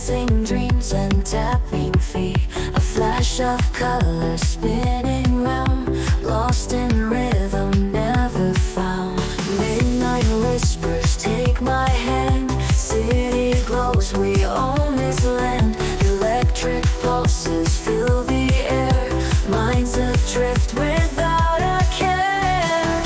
dancing dreams and tapping feet. A flash of color spinning round, lost in rhythm, never found. Midnight whispers take my hand, city glows, we own this land. Electric pulses fill the air, minds adrift without a care.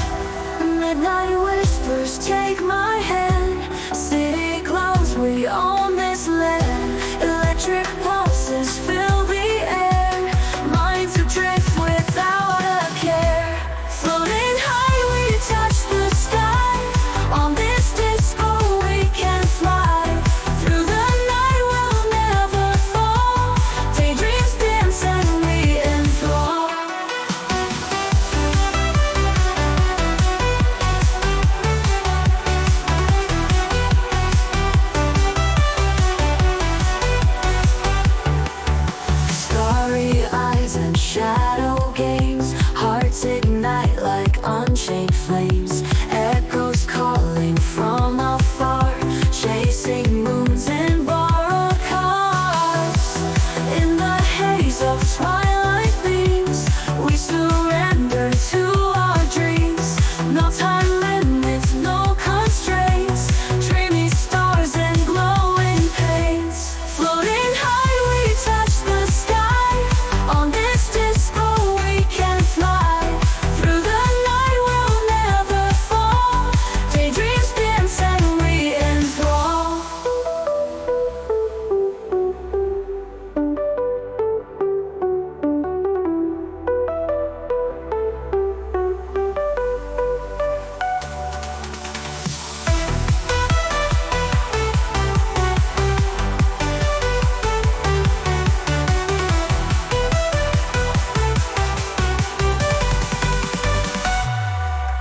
Midnight whispers take my hand, city glows, we own this land. Electric pulses fill the air, minds adrift without a care. Floating high we touch the sky, on this disco we can fly. Through the night we'll never fall, daydreams dance and we enthrall. Starry eyes and shadow games, hearts ignite like unchained flames. Echoes calling from afar, chasing moons in borrowed cars. In the haze of twilight beams, we surrender to our dreams. No time limits, no constraints, dreamy stars and glowing pains. Floating high we touch the sky, on this disco we can fly. Through the night we'll never fall, daydreams dance and we enthrall.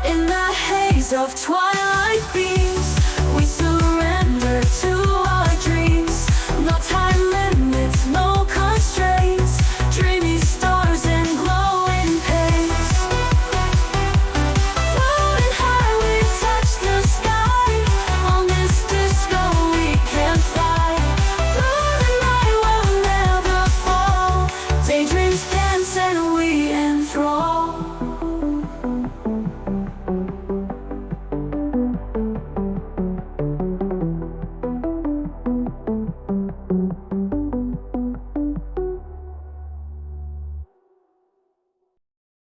In the haze of twilight